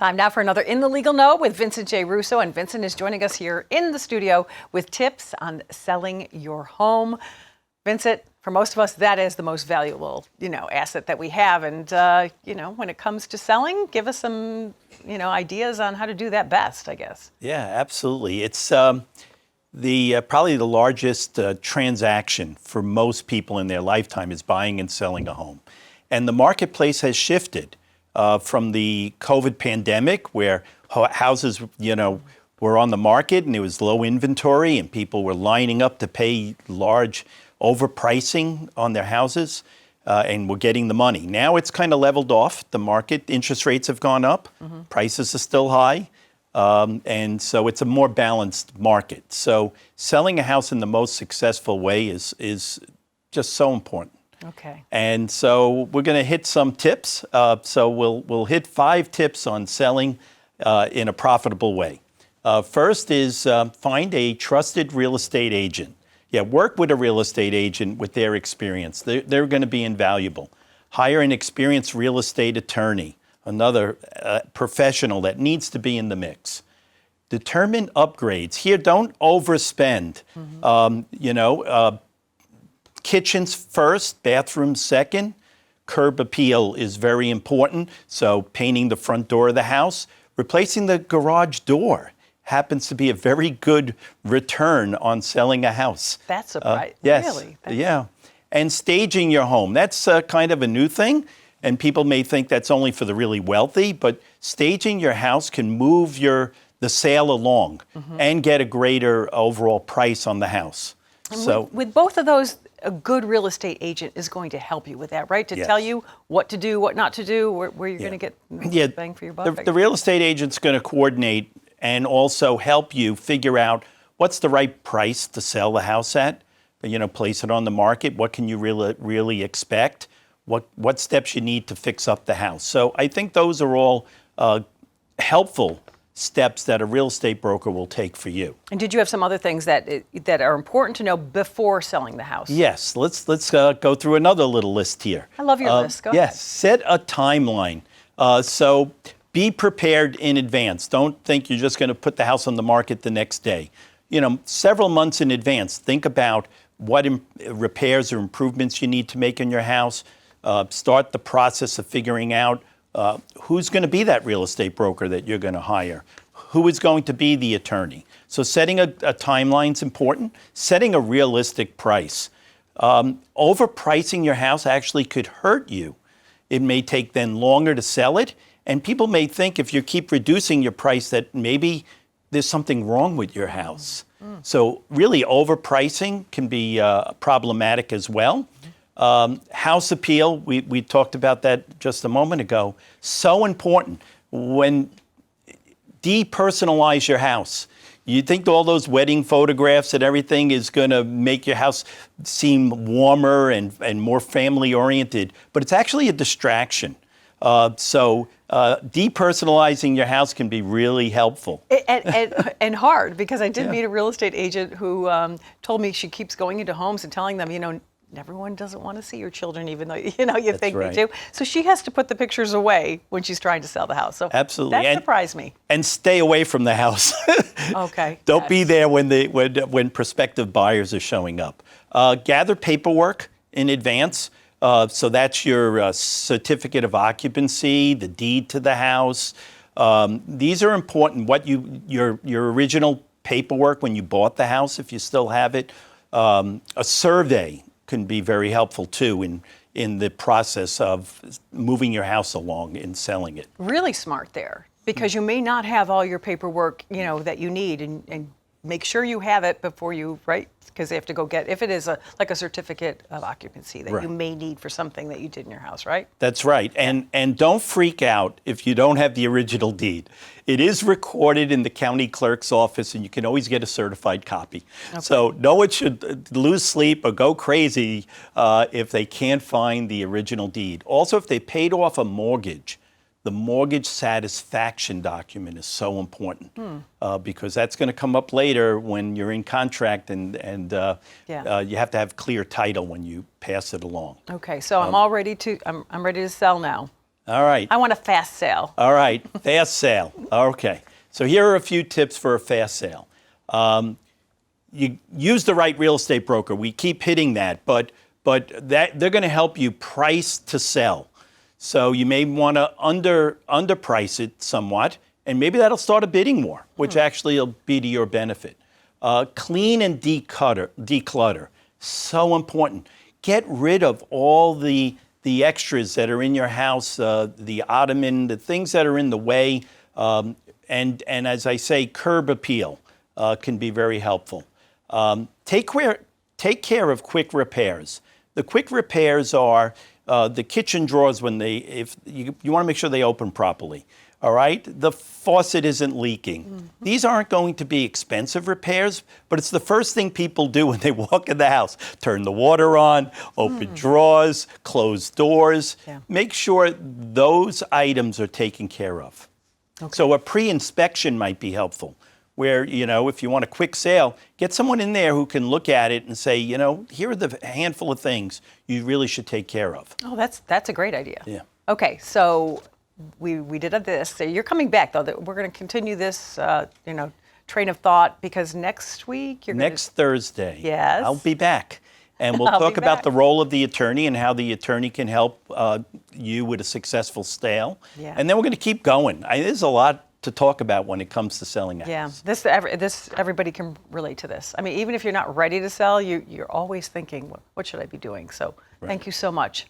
Time now for another In the Legal Know with Vincent J. Russo, and Vincent is joining us here in the studio with tips on selling your home. Vincent, for most of us, that is the most valuable, asset that we have. And, when it comes to selling, give us some, ideas on how to do that best, I guess. Yeah, absolutely. It's probably the largest transaction for most people in their lifetime is buying and selling a home. And the marketplace has shifted from the COVID pandemic, where houses, were on the market and there was low inventory and people were lining up to pay large overpricing on their houses and were getting the money. Now it's kind of leveled off. The market, interest rates have gone up, prices are still high, and so it's a more balanced market. So selling a house in the most successful way is just so important. Okay. And so we're going to hit some tips. So we'll hit 5 tips on selling in a profitable way. First is find a trusted real estate agent. Yeah, work with a real estate agent with their experience. They're going to be invaluable. Hire an experienced real estate attorney, another professional that needs to be in the mix. Determine upgrades. Here, don't overspend. Kitchens first, bathrooms second. Curb appeal is very important. So painting the front door of the house, replacing the garage door happens to be a very good return on selling a house. That's right. Yes. Really? Yeah. And staging your home. That's kind of a new thing. And people may think that's only for the really wealthy, but staging your house can move the sale along and get a greater overall price on the house. And so with both of those, a good real estate agent is going to help you with that, right? To tell you what to do, what not to do, where you're going to get bang for your buck. The real estate agent's going to coordinate and also help you figure out what's the right price to sell the house at, place it on the market. What can you really expect? What steps you need to fix up the house. So I think those are all helpful steps that a real estate broker will take for you. And did you have some other things that are important to know before selling the house? Yes, let's go through another little list here. I love your list. Go ahead. Yes, set a timeline. So be prepared in advance. Don't think you're just going to put the house on the market the next day. Several months in advance, think about what repairs or improvements you need to make in your house. Start the process of figuring out who's going to be that real estate broker that you're going to hire. Who is going to be the attorney? So setting a timeline is important. Setting a realistic price. Overpricing your house actually could hurt you. It may take then longer to sell it. And people may think if you keep reducing your price that maybe there's something wrong with your house. So really overpricing can be problematic as well. House appeal, we talked about that just a moment ago. So important. When depersonalize your house. You think all those wedding photographs and everything is going to make your house seem warmer and more family oriented, but it's actually a distraction. So depersonalizing your house can be really helpful. And hard, because I did meet a real estate agent who told me she keeps going into homes and telling them, everyone doesn't want to see your children, even though, you think they do. So she has to put the pictures away when she's trying to sell the house. So absolutely. That surprised me. And stay away from the house. Okay. Don't be there when prospective buyers are showing up. Gather paperwork in advance. So that's your certificate of occupancy, the deed to the house. These are important. Your original paperwork when you bought the house, if you still have it. A survey can be very helpful too in the process of moving your house along and selling it. Really smart there, because you may not have all your paperwork, that you need, and make sure you have it before you, right? Because they have to go get, if it is like a certificate of occupancy that you may need for something that you did in your house, right? That's right. And don't freak out if you don't have the original deed. It is recorded in the county clerk's office, and you can always get a certified copy. Okay. So no one should lose sleep or go crazy if they can't find the original deed. Also, if they paid off a mortgage, the mortgage satisfaction document is so important because that's going to come up later when you're in contract and you have to have clear title when you pass it along. Okay, so I'm ready to sell now. All right. I want a fast sale. All right. Fast sale. Okay. So here are a few tips for a fast sale. You use the right real estate broker. We keep hitting that, but that they're going to help you price to sell. So you may want to underprice it somewhat, and maybe that'll start a bidding war, which actually will be to your benefit. Clean and declutter. So important. Get rid of all the extras that are in your house, the ottoman, the things that are in the way, and as I say, curb appeal can be very helpful. Take care of quick repairs. The quick repairs are the kitchen drawers when if you want to make sure they open properly. All right, the faucet isn't leaking. Mm-hmm. These aren't going to be expensive repairs, but it's the first thing people do when they walk in the house. Turn the water on, open drawers, close doors. Yeah. Make sure those items are taken care of. Okay. So a pre-inspection might be helpful, where, if you want a quick sale, get someone in there who can look at it and say, here are the handful of things you really should take care of. Oh, that's a great idea. Yeah. Okay, so we did this. So you're coming back, though. We're going to continue this, train of thought, because next week you're next Thursday. Yes. I'll be back. And we'll talk about the role of the attorney and how the attorney can help you with a successful sale. Yeah. And then we're going to keep going. There's a lot to talk about when it comes to selling a house. Yeah, this everybody can relate to this. I mean, even if you're not ready to sell, you're always thinking, what should I be doing? So Thank you so much.